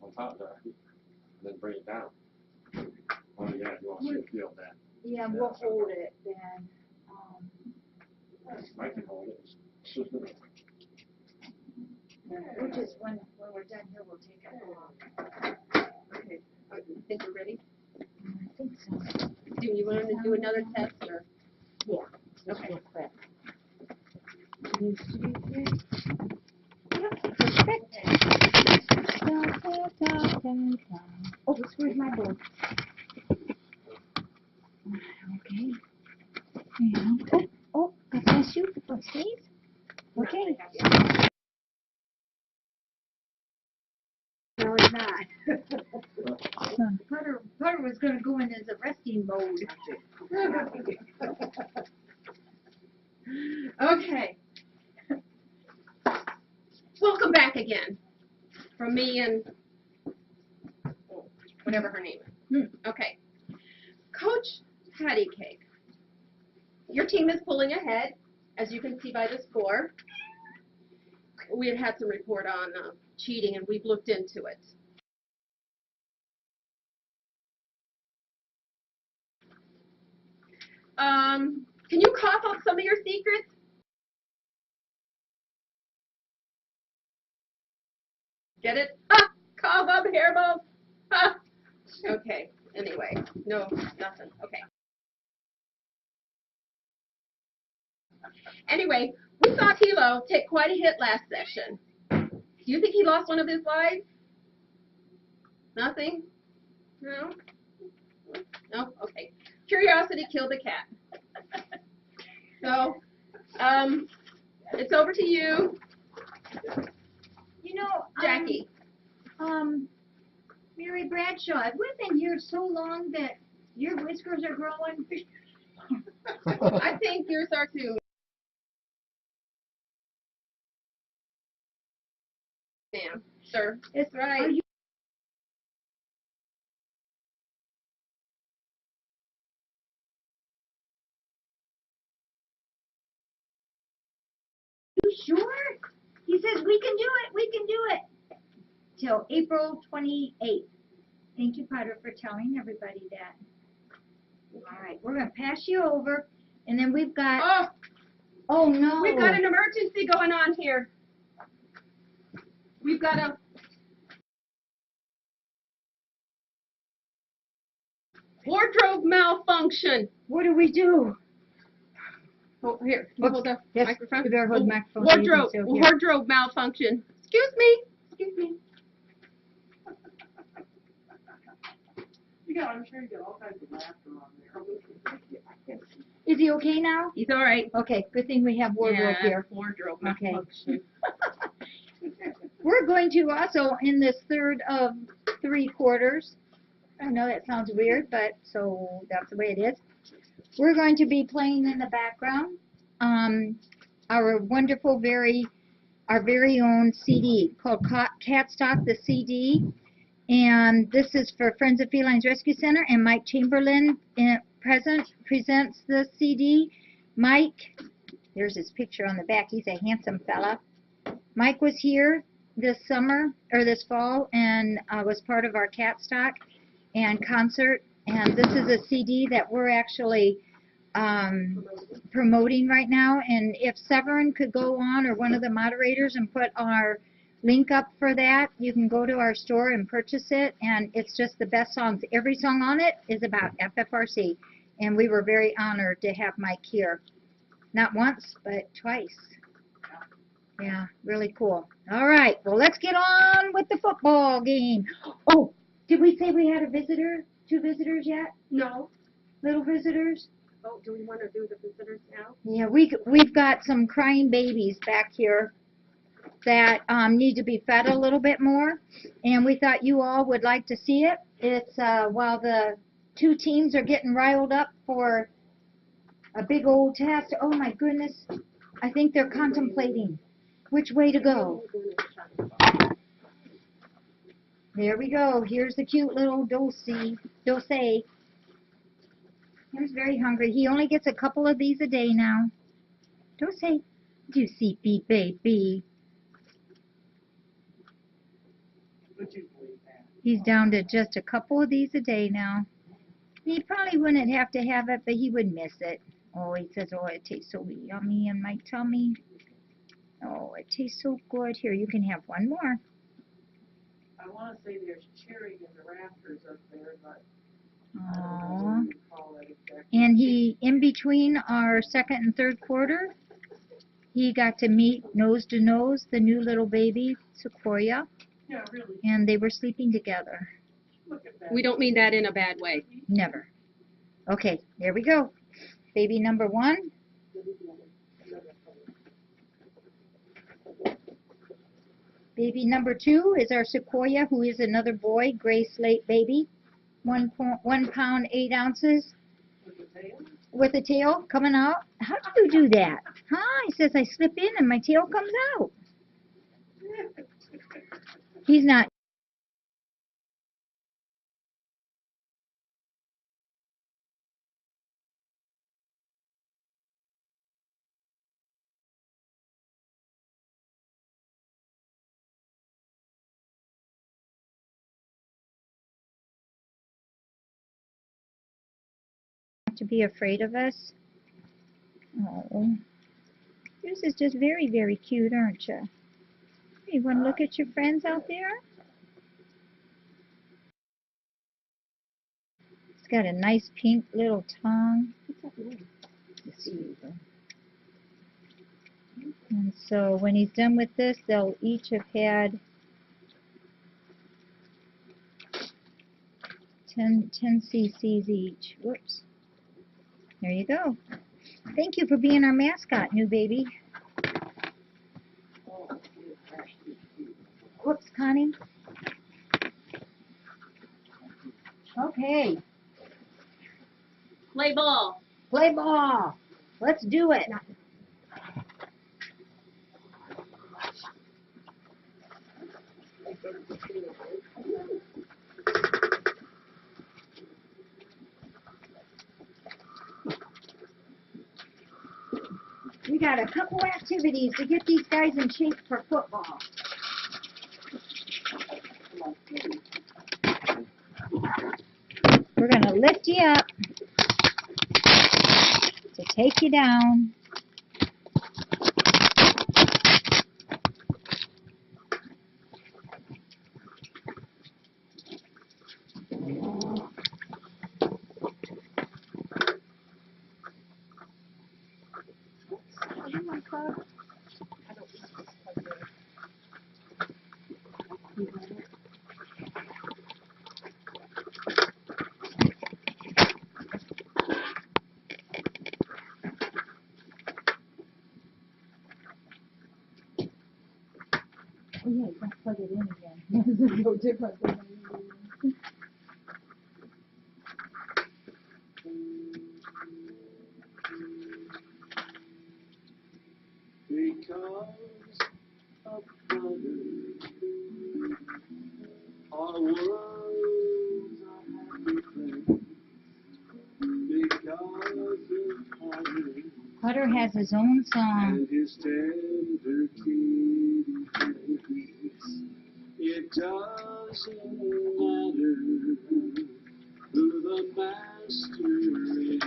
on top of that, and then bring it down. Oh yeah, you want to feel that. Yeah, we'll hold it then. I can hold it. We'll just, when we're done here, we'll take it off. Okay. I think we're ready. I think so. Do you want to do another test or? Yeah. Okay. Real quick. Needs to be here. Yep, perfect. Da, da, da, da, da. Oh, where's my board? Okay. Yeah. Oh, God bless you. Please. Okay. No, it's not. Putter was going to go in as a resting mode. Okay. Welcome back again from me and whatever her name is. Okay. Coach Patty Cake. Your team is pulling ahead, as you can see by the score. We had some report on cheating, and we've looked into it. Can you cough up some of your secrets? Get it? Ah, cough up hairballs. Ah. Okay. Anyway, no, nothing. Okay. Anyway, we saw Kilo take quite a hit last session. Do you think he lost one of his slides? Nothing? No? No? Okay. Curiosity killed the cat. So, it's over to you, You know, Jackie. Mary Bradshaw, have we been here so long that your whiskers are growing? I think yours are too. Ma'am, sir. It's right. Are you sure? He says we can do it. We can do it. Till April 28th. Thank you, Potter, for telling everybody that. All right, we're going to pass you over, and then we've got. Oh no! We've got an emergency going on here. We've got a wardrobe malfunction. What do we do? Oh, here, can you hold the Yes, microphone? we better hold the microphone so you can still hear. Wardrobe malfunction. Excuse me. Excuse me. Yeah, I'm sure you get all kinds of laughter on there. Is he okay now? He's all right. Okay, good thing we have wardrobe here. Wardrobe Okay. malfunction. We're going to also, in this third of 3 quarters, I know that sounds weird, but so that's the way it is. We're going to be playing in the background our wonderful, our very own CD called Cat Stock, the CD. And this is for Friends of Felines Rescue Center, and Mike Chamberlain presents the CD. Mike, there's his picture on the back. He's a handsome fella. Mike was here this summer, or this fall, and was part of our Cat Stock and concert. And this is a CD that we're actually promoting right now. And if Severin could go on, or one of the moderators, and put our link up for that, you can go to our store and purchase it, and it's just the best songs. Every song on it is about FFRC, and we were very honored to have Mike here. Not once, but twice. Yeah, really cool. All right, well, let's get on with the football game. Oh, did we say we had a visitor? 2 visitors yet? No. Little visitors? Oh, do we want to do the visitors now? Yeah, we've got some crying babies back here that need to be fed a little bit more, and we thought you all would like to see it. It's while the 2 teams are getting riled up for a big old test. Oh my goodness, I think they're contemplating which way to go. There we go. Here's the cute little Dulce. He's very hungry. He only gets a couple of these a day now. Dulce, juicy baby. Would you believe that? He's down to just a couple of these a day now. He probably wouldn't have to have it, but he would miss it. Oh, he says, oh, it tastes so yummy in my tummy. Oh, it tastes so good. Here, you can have one more. I want to say there's cherry in the rafters up there, but I don't know Aww. what you call it exactly. And he, in between our second and third quarter, he got to meet nose to nose the new little baby, Sequoia, Yeah, really. and they were sleeping together. Look at that. We don't mean that in a bad way. Never. Okay, there we go. Baby number 1. Baby number 2 is our Sequoia, who is another boy, gray slate baby. 1 pound, 8 ounces. With the tail? With a tail coming out. How do you do that? Huh? He says I slip in and my tail comes out. He's not. To be afraid of us. Oh. Yours is just very, very cute, aren't you? You want to look at your friends out there? It's got a nice pink little tongue. And so when he's done with this, they'll each have had 10 cc's each. Whoops. There you go. Thank you for being our mascot, new baby. Whoops, Connie. Okay, Play ball. play ball. Let's do it. We got a couple activities to get these guys in shape for football. We're going to lift you up to take you down. Oh yeah, you don't plug it in again. This is so different than Because of color, our worlds are happy place. Because of Potter Cutter has his own song. and his tender kitty face, it doesn't matter who the master is.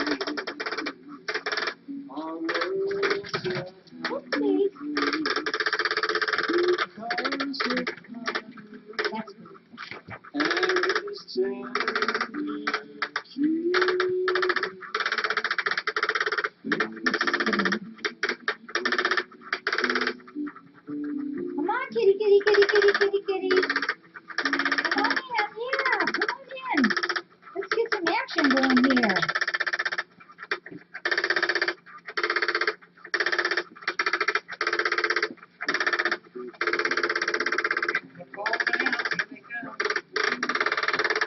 Our worlds are happy place. Because of That's and his tender kitty. Come on, kitty, kitty, kitty, kitty, kitty, kitty. Come on in, yeah, come on in. Let's get some action going here.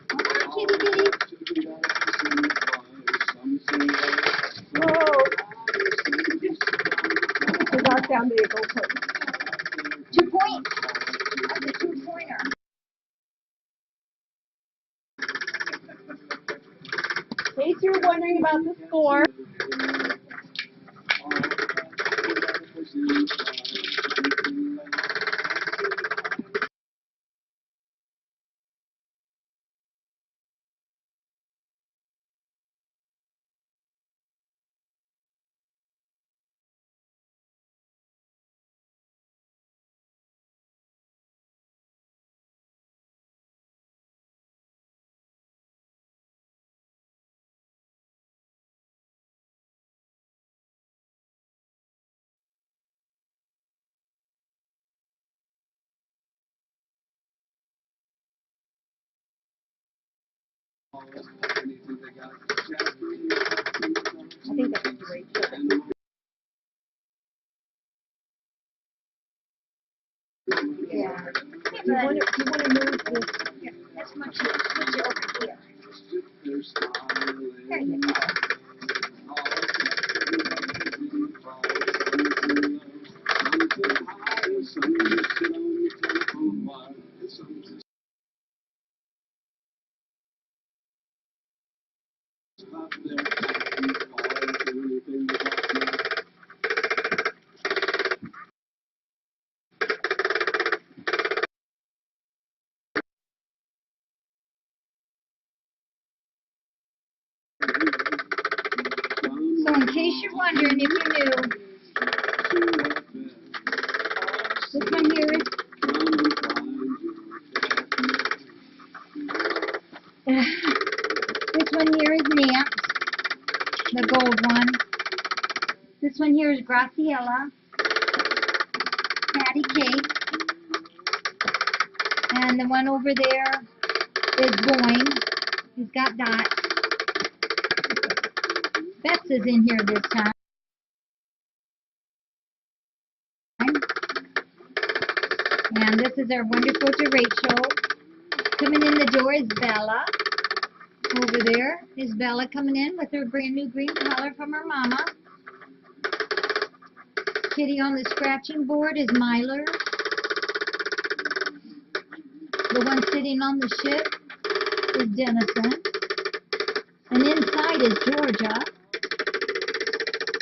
Come on, kitty, kitty. Whoa. We got down to the goalpost. 2 point. That's a 2-pointer. In case you're wondering about the score, I think that's great. Yeah. You want to move this? Yeah, that's much switch it over here. There you go. So in case you're wondering if you knew, this one here is this one here is Nance, the gold one. This one here is Graciela, Patty Cake, and the one over there is Boing. He's got dots. Bets is in here this time. And this is our wonderful Rachel. Coming in the door is Bella. Over there is Bella coming in with her brand new green collar from her mama. Kitty on the scratching board is Myler. The one sitting on the ship is Denison. And inside is Georgia.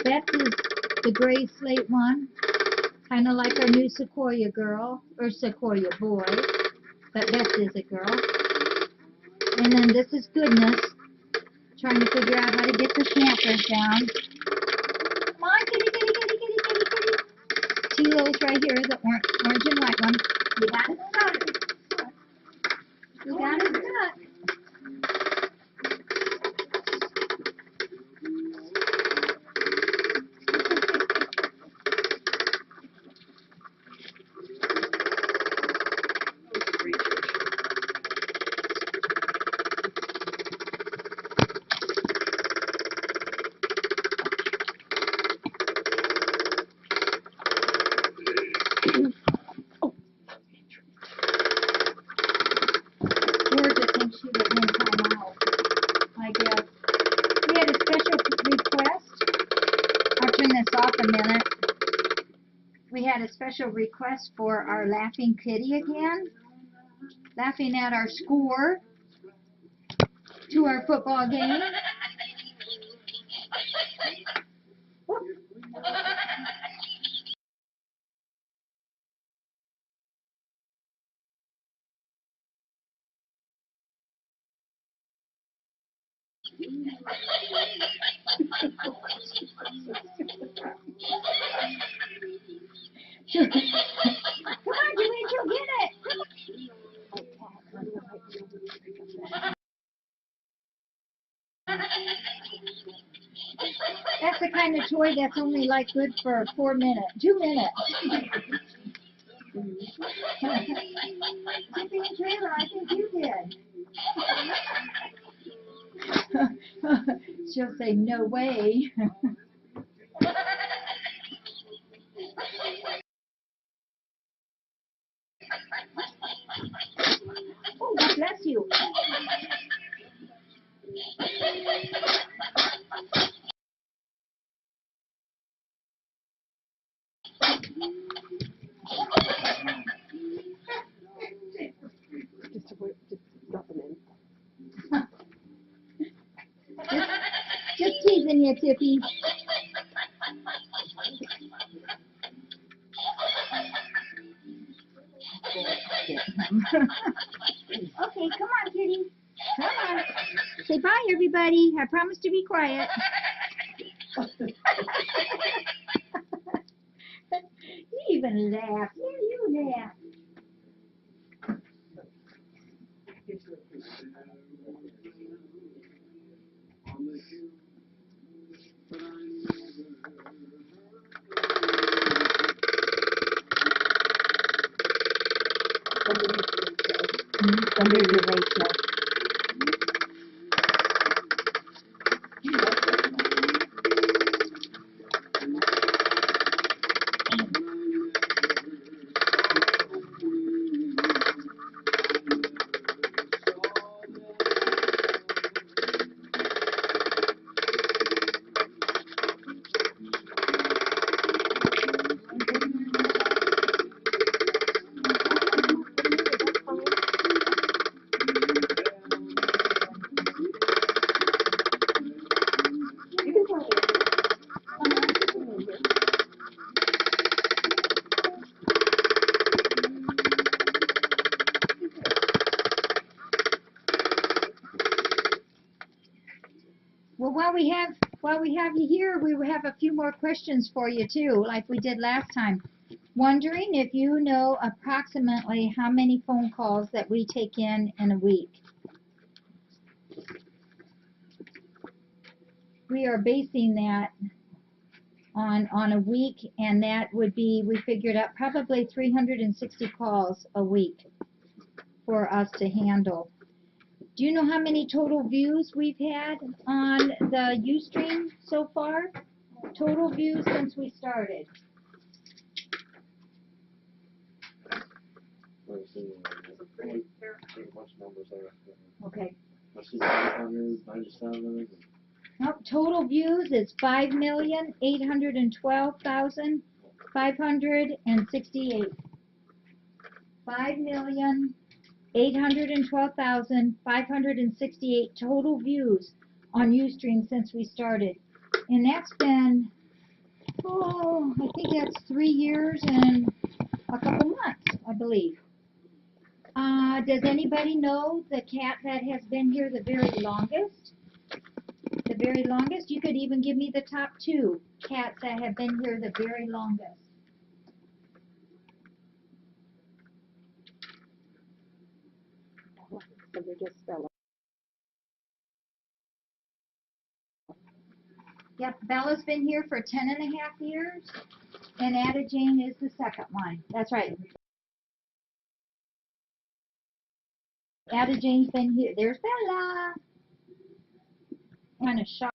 Beth is the gray slate one. Kind of like our new Sequoia girl, or Sequoia boy. But Beth is a girl. And then this is Goodness. Trying to figure out how to get the snappers down. Come on, kitty, kitty, kitty, kitty, kitty, kitty. Tilo's right here, the orange and white one. You got it stuck. You got it stuck. Georgia thinks she was in timeout, I guess. We had a special request. I'll turn this off a minute. We had a special request for our Laughing Kitty again. Laughing at our score to our football game. Come on, Rachel, get it! That's the kind of toy that's only like good for 2 minutes. Zipping trailer, I think you did. She'll say, no way. Oh, God bless you. Just teasing you, Tippy. Okay, come on, kitty. Come on. Say bye, everybody. I promise to be quiet. You even laugh. Yeah, you laugh. Under the Rachel. Well, while we have you here, we have a few more questions for you too, like we did last time. Wondering if you know approximately how many phone calls that we take in a week. We are basing that on a week, and that would be, we figured out probably 360 calls a week for us to handle. Do you know how many total views we've had on the Ustream so far? Total views since we started. Let's see. Pretty much numbers there. Okay. Let's see, 997. Nope, total views is 5,812,568. 5,812,568 total views on Ustream since we started. And that's been, I think that's 3 years and a couple months, I believe. Does anybody know the cat that has been here the very longest? The very longest? You could even give me the top 2 cats that have been here the very longest. So we just spell it. Yep, Bella's been here for 10.5 years, and Ada Jane is the second one. That's right. Ada Jane's been here. There's Bella. Kind of shocked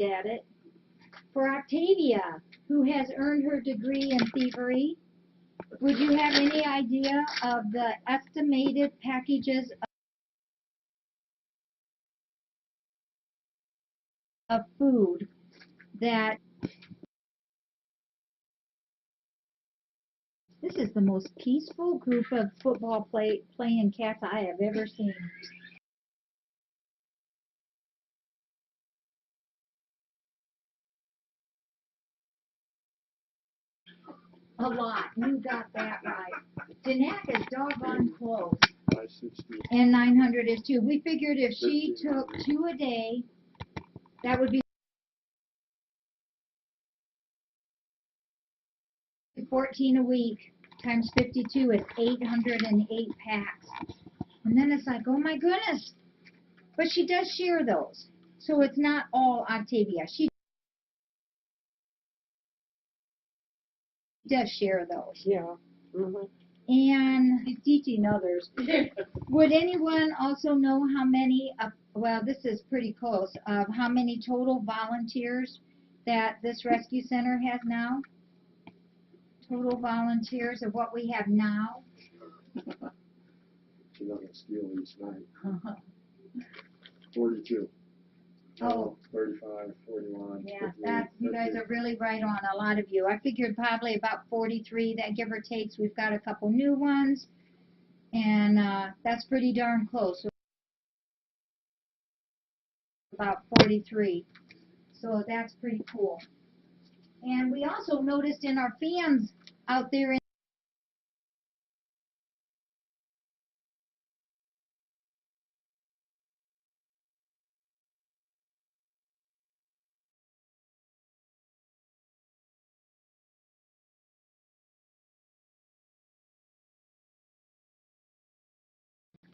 at it. For Octavia, who has earned her degree in thievery, would you have any idea of the estimated packages of food that this is the most peaceful group of football playing cats I have ever seen. A lot. You got that right. Danak is doggone close. 560. And 900 is 2. We figured if she took 2 a day, that would be 14 a week times 52 is 808 packs. And then it's like, oh my goodness. But she does share those. So it's not all Octavia. She does share those. Yeah. Mm-hmm. And she's teaching others. Would anyone also know how many, well, this is pretty close, of how many total volunteers that this rescue center has now? Total volunteers of what we have now? She's not going to steal each night. 42. Oh. 35, 41. Yeah, 58, that's, you guys 50. are really right on, a lot of you. I figured probably about 43, that give or takes. We've got a couple new ones, and that's pretty darn close. About 43. So that's pretty cool. And we also noticed in our fans out there in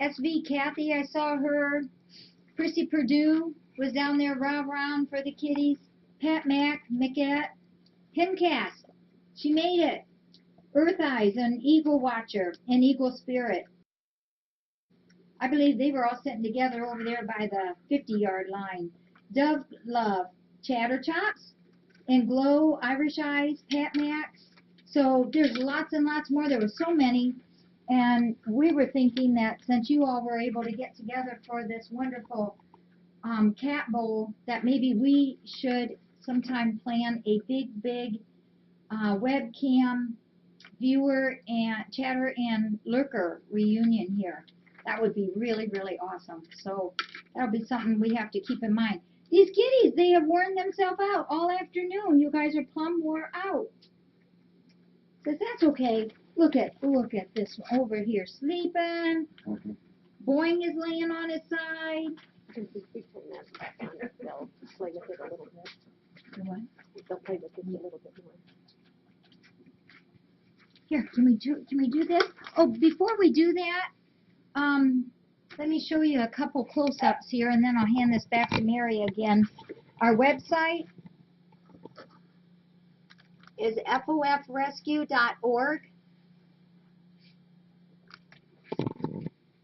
SV Kathy, I saw her. Chrissy Purdue was down there round for the kitties. Pat Mack, Mickette, Himcast, she made it. Earth Eyes, an Eagle Watcher, and Eagle Spirit. I believe they were all sitting together over there by the 50-yard line. Dove Love, Chatter Chops, and Glow, Irish Eyes, Pat Max. So there's lots and lots more. There were so many. And we were thinking that since you all were able to get together for this wonderful Cat Bowl, that maybe we should sometime plan a big webcam viewer and chatter and lurker reunion here. That would be really, really awesome. So that'll be something we have to keep in mind. These kitties, they have worn themselves out all afternoon. You guys are plumb wore out. Says that's okay. Look at this one over here sleeping. Boing is laying on his side. We turn that back on, they'll play with it a little bit. What? They'll play with it a little bit more. Here, can we do this? Oh, before we do that, let me show you a couple close-ups here, and then I'll hand this back to Mary again. Our website is FOFrescue.org.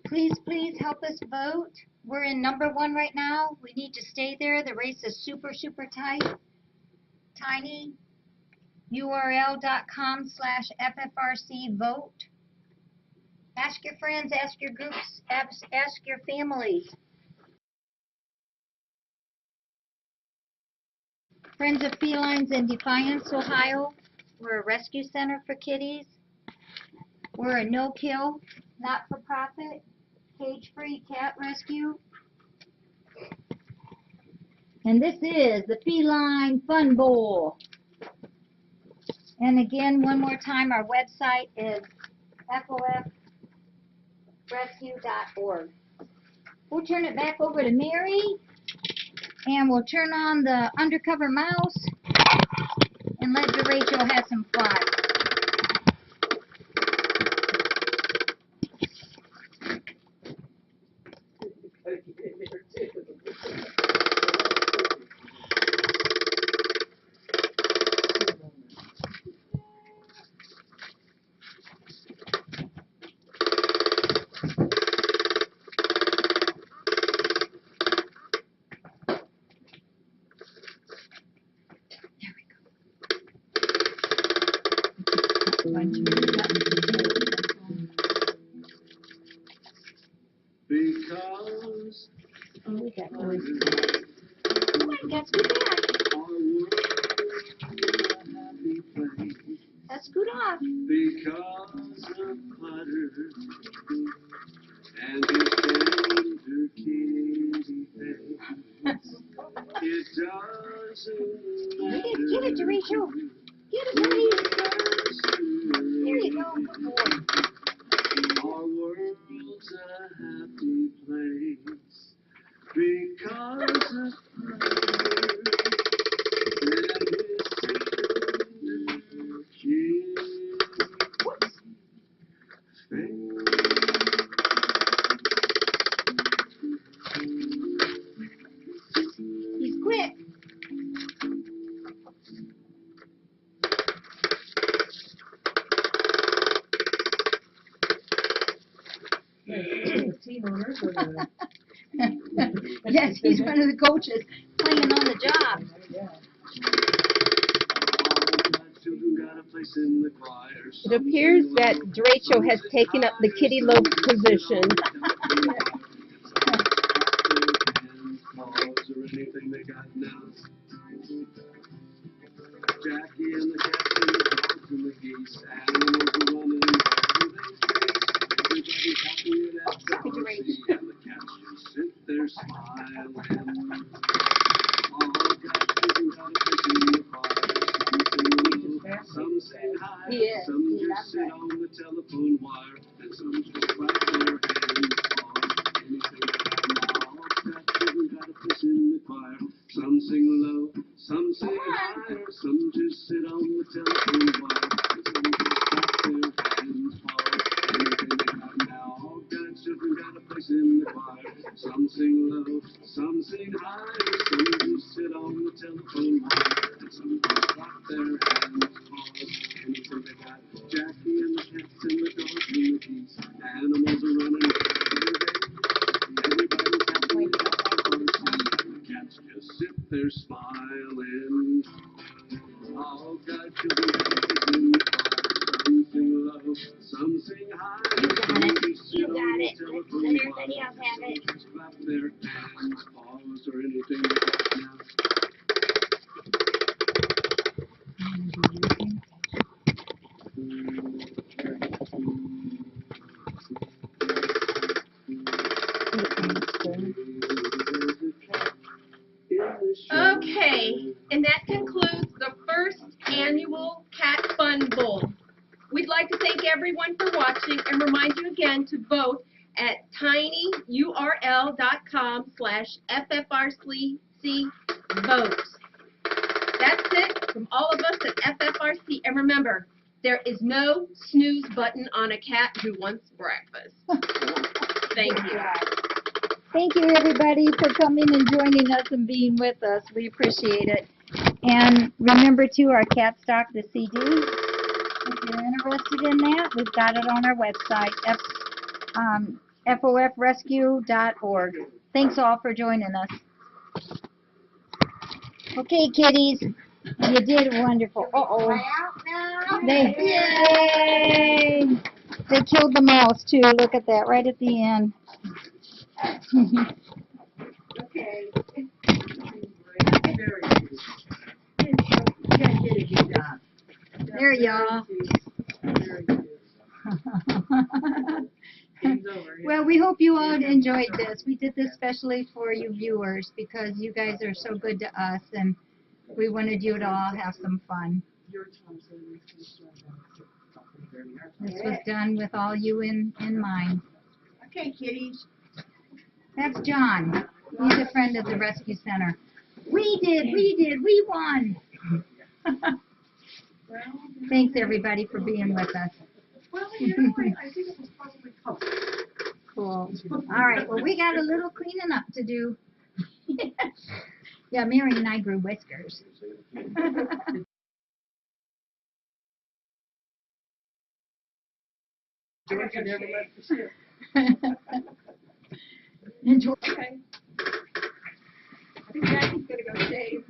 Please help us vote. We're in #1 right now. We need to stay there. The race is super tight, tiny. url.com/FFRC vote. Ask your friends, ask your groups, ask your families. Friends of Felines in Defiance, Ohio. We're a rescue center for kitties. We're a no-kill, not-for-profit, cage-free cat rescue. And this is the Feline Fun Bowl. And again, one more time, our website is FOFrescue.org. We'll turn it back over to Mary, and we'll turn on the undercover mouse and let Rachel have some fun. Because Oh, we got voice. Oh, I guess we got. Let's scoot off. Because of clutter and your stranger kitty face, it doesn't matter. Give it to Rachel. Get it, buddy. There you go. Good boy. Our world's a happy place because of clutter and your stranger kitty He's quick. Team owners or the, Yes, he's one of the coaches playing on the job. It appears that Derecho has taken up the kitty loaf position. Jackie and the cats and the dogs and the geese, animals are running, everybody's happy at FFRC, and the cats just sit there smiling. All got children got a fish in the fire, some sing hi, Yes, some he just loves sit it. on the telephone wire, and some just clap their hands, anything they got now. All got children got a fish in the choir, some sing low, some sing higher, some just sit on the telephone wire, and some just clap their hands, anything they got now. All got children got a place in the choir, some sing low, some sing higher, some just sit on the telephone wire, and some just clap their hands, anything they got. Jackie and the cats and the dogs and the geese, animals are running everybody's happy at FFRC, and the cats just sit there smiling. All got children got a place in the choir, some sing low, some sing high, some just sit on the telephone Let wire, everybody else have it. just clap their hands, paws, or anything they got now. Okay, and that concludes the first annual Cat Fun Bowl. We'd like to thank everyone for watching and remind you again to vote at tinyurl.com/FFRC votes. That's it from all of us at FFRC. And remember, there is no snooze button on a cat who wants breakfast. Thank you. Thank you, everybody, for coming and joining us and being with us. We appreciate it. And remember, too, our cat stock, the CD. If you're interested in that, we've got it on our website, FOFrescue.org. Thanks all for joining us. Okay, kitties, you did wonderful. Uh-oh. Yay! They killed the mouse, too. Look at that, right at the end. Okay. Very good. You guys did a good job. There you are. Very good. Game's over. Well, we hope you all enjoyed this. We did this specially for you viewers because you guys are so good to us, and we wanted you to all have some fun. This was done with all you in mind. Okay, kitties. That's John. He's a friend of the Rescue Center. We won. Thanks, everybody, for being with us. Well, you know, I think it was possibly close. Cool. All right, well, we got a little cleaning up to do. Yeah, Mary and I grew whiskers. George never left the ship. Enjoy. Okay. I think Jackie's gonna go shave.